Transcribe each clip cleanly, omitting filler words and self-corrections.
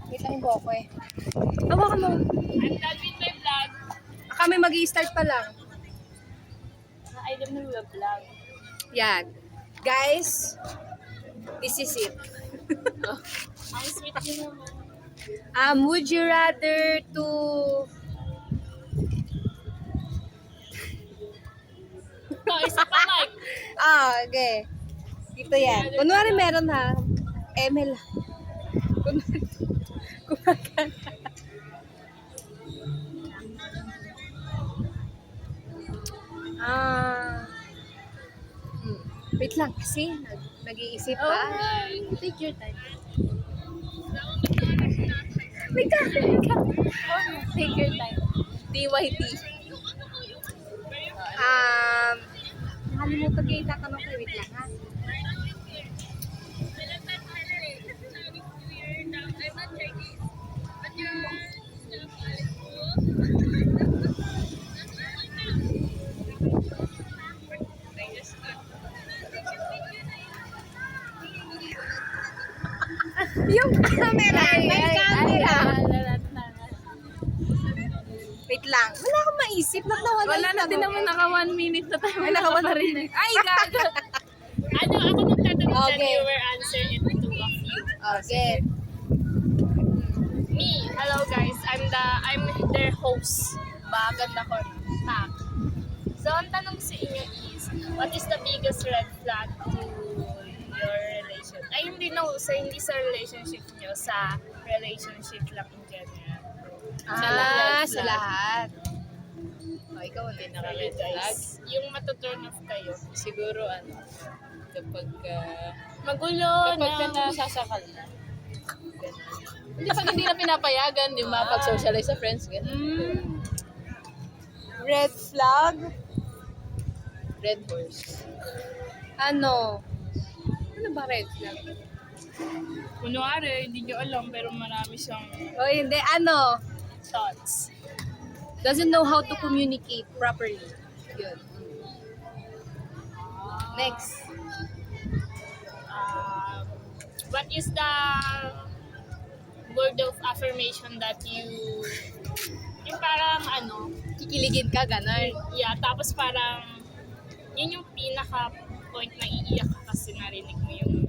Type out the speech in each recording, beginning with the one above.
Wait lang yung buhok ko eh. Hawakan mo. I'm done with my vlog. Kami mag-i-start pa lang. I don't know the vlog. Yan. Guys, this is it. Ang sweet niyo naman. Would you rather to... Ito, isa pa mic. Okay. Dito yan. Kunwari meron ha. ML. Kunwari. Kumagana. Wait lang kasi nag-iisip pa. Take your time. Wait lang. Take your time. DYT. Nakalimutan kayo itatanong ko. Wait lang ha. Yung camera. May camera. Wait lang. Wala akong maisip. Wala na din naman naka 1 minute na tayo. Ay, naka 1 minute. Ay, gaga. Ano, ako magtatanong Okay. then you will answer it to of you. Okay. Me, hello guys. I'm their host. Bagan na ko. Tak. So, ang tanong sa inyo is, what is the biggest red flag to your relation? Ay, hindi sa relationship nyo, sa relationship lang in general. Sa lahat. Oh, ikaw hindi Kayo naka-red flag. guys, yung matuturn off kayo. Siguro kapag Magulo ka nasasakal na. Hindi pag hindi na pinapayagan, di mapag-socialize sa friends, ganun. Red flag? Red horse. Ano? Ano ba red flag? Kunwari, hindi nyo alam, pero marami siyang O hindi, ano? thoughts. Doesn't know how to communicate properly. Yun. Next. What is the word of affirmation that yung parang Kikiligin ka, gano'n. yeah, tapos parang, yun yung pinaka-point na iiyak ka kasi narinig mo yung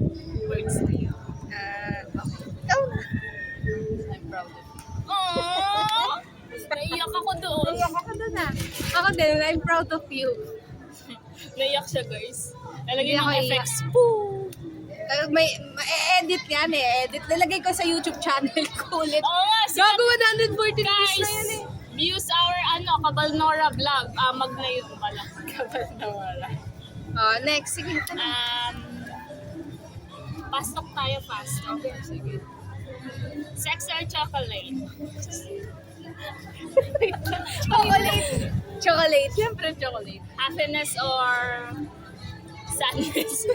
words na yun. Ikaw na. I'm proud of you. Aww! Naiyak ako doon. Ako doon ah. Ako din, I'm proud of you. Naiyak siya, guys. Lalagyan Hindi ng ako effects. Poo! May edit yan eh. Edit. Lalagay ko sa YouTube channel ko ulit. Oo nga, Gago 140 views guys, na yan eh. views our Kabalnora vlog. Mag na yun pala. Kabalnora. Next. Sige. Pastok tayo fast. Okay, sige. Sex or chocolate? Chocolate. Chocolate. Siyempre, chocolate. Happiness or sadness?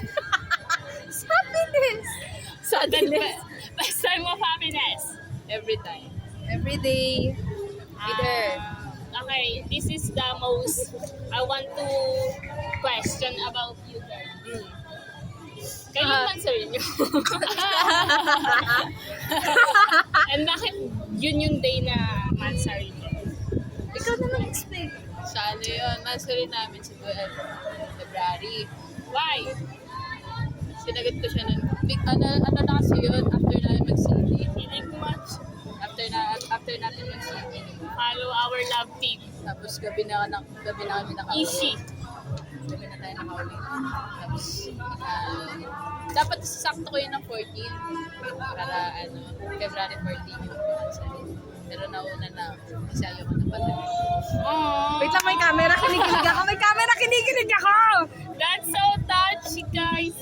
Happiness. Sadness. Best time of happiness. Every time. Every day. Either. Okay, this is the most I want to question about you guys. Kayo answerin nyo. And bakit yun yung day na mansarin nyo? Ikaw na lang explain. Sa yun, mastery namin si February. Why? Sinagot ko siya nun. Ano na kasi yun, after namin mag-CV. Feeling much. After natin mag-CV. Follow our love team. Tapos gabi na kami nakauwi. Easy. Gabi na tayo nakauwi. Tapos, dapat sakto ko yun ng 14. Para February 14 yung answer. Pero nauna na ako. Kasi ayaw ko na patagal. Aww. Wait lang, may camera. Kinikilig ako. May camera. Kinikilig ako. That's so touchy, guys.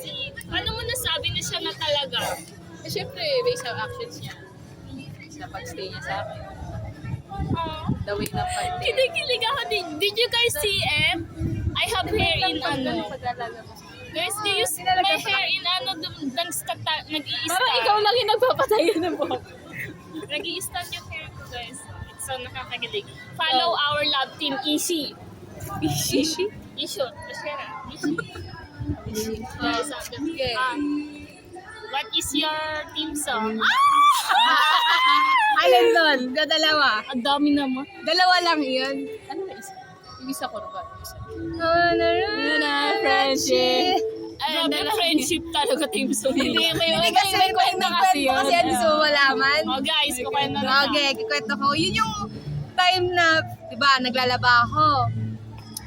Ano mo nasabi na siya na talaga? Eh, syempre, based sa actions niya. Sa pag-stay niya sa akin. Aww. The way na part. Kinikilig ako din. Did you guys see it? I have hair in Guys, do you see my hair in nag-i-stand? Parang ikaw lang yung nagpapatayo ng buhok. Nag-i-stand yung hair ko, guys. It's so nakakakilig. Follow our love team, Ishi. Ishi? Isho. Masyara. Ishi. Okay. What is your team song? Ah! Dalawa. Ang dami naman. Dalawa lang yun. Ano ba isa? Yung isa ko ba? Yung isa. Friendship. Grabe, friendship talaga, Team Sumi. Hindi kasi may kwento kasi yan. Gusto mo malaman? Oh guys, kukwento na. Okay, kikwento ko. Yun yung time na, di ba, naglalaba ako.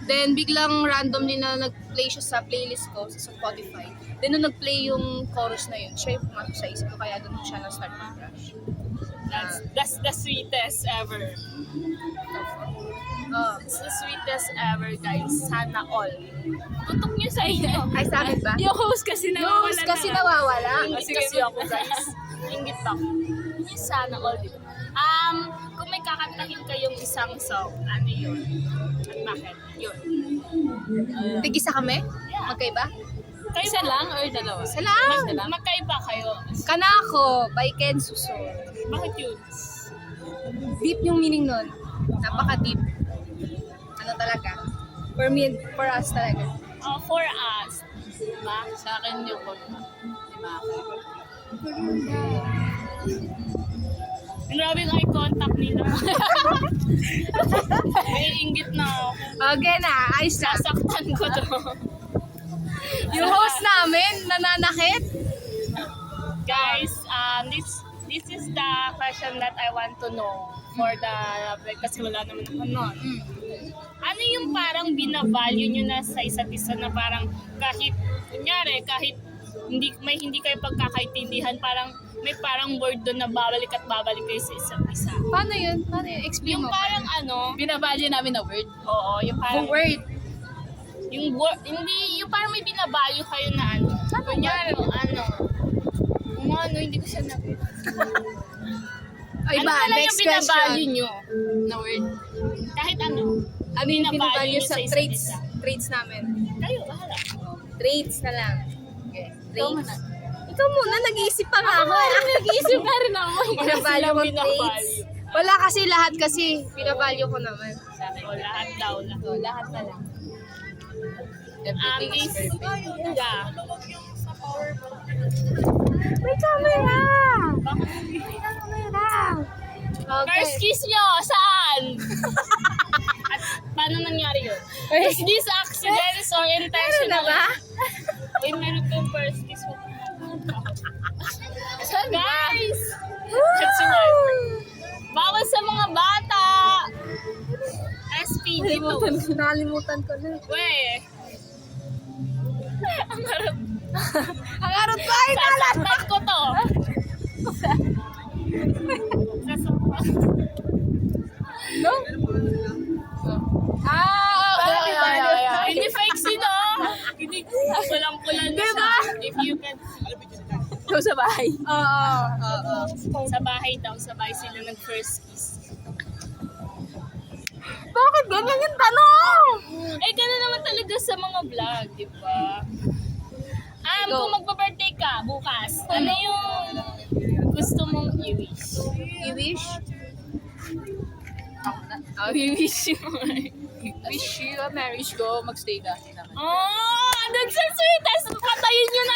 Then, biglang randomly na nag-play siya sa playlist ko sa Spotify. Then, nung nag-play yung chorus na yun, siya yung pumasok sa isip ko, kaya doon siya na-start mag-crush. That's the sweetest ever. Oh. It's the sweetest ever, guys. Sana all. Tutok niyo sa inyo. Ay, sa akin ba? Yung host kasi nawawala Yung kasi nawawala. Ingit kasi ako, guys. Ingit ako. Yung sana all, di ba? Kung may kakantahin kayong isang song, ano yun? At bakit? Yun. Tig-isa kami? Yeah. Magkaiba? Kayo Isa lang or dalawa? Isa lang. Magkaiba kayo. Kanako by Ken Suso. Bakit yun? Deep yung meaning nun. Napaka-deep. Ano talaga? For me, for us talaga. For us. Diba? Sa akin yung kurma. Di ba? Grabe yung eye contact nila. May inggit na ako. Okay na, ayos na. Sasaktan ko to. Yung host namin, nananakit. Guys, this is the question that I want to know for the kasi wala naman ako nun. Ano yung parang binavalue nyo na sa isa't isa na parang kahit kunyari kahit hindi kayo pagkakaintindihan, parang may parang word doon na babalik at babalik kayo sa isa't isa. Paano yun? Paano yun? Explain Yung mo. parang ano, Binavalue namin na word. oo, yung parang word. yung word, hindi, yung parang may binavalue kayo na ano. Kunyari, hindi ko siya Ay ano ba, na lang next yung binavalue question. nyo? Na word. Kahit ano. Ano yung binavalue binavalue nyo sa isa't traits? isa? Traits namin. Kayo, bahala. Traits na lang. Okay. Ikaw Traits. muna. Ikaw muna, nag-iisip pa nga ako. Nag-iisip na rin ako. Binavalue mo binavalue. traits. Wala kasi lahat kasi. Binavalue ko naman. Sa akin. O, lahat daw. So, lahat na lang. Everything is Is, perfect. yeah. May camera! Bakit? May camera! Okay. First kiss nyo, saan? At paano nangyari yun? Was this accidents or Meron na intentional? ba? Uy, meron kang first kiss. Guys! That's why. Bawal sa mga bata! SPG2. Nakalimutan ko na. Weh. Ang harap. Ang arot ko ay Sasaktan ko to. Sasaktan. No? Hindi fake sino. Hindi pulang-pulan na siya. If you can see. Ikaw sa bahay. Oo. Sa bahay daw, sa bahay sila nag-first kiss. Bakit ganyan yung tanong? Eh, gano'n naman talaga sa mga vlog, di ba? Kung magpa-birthday ka bukas, ano yung gusto mong i-wish? I-wish? Ako na. I-wish you. Wish you a marriage ko. Magstay ka. Oh, that's so sweet. Patayin nyo na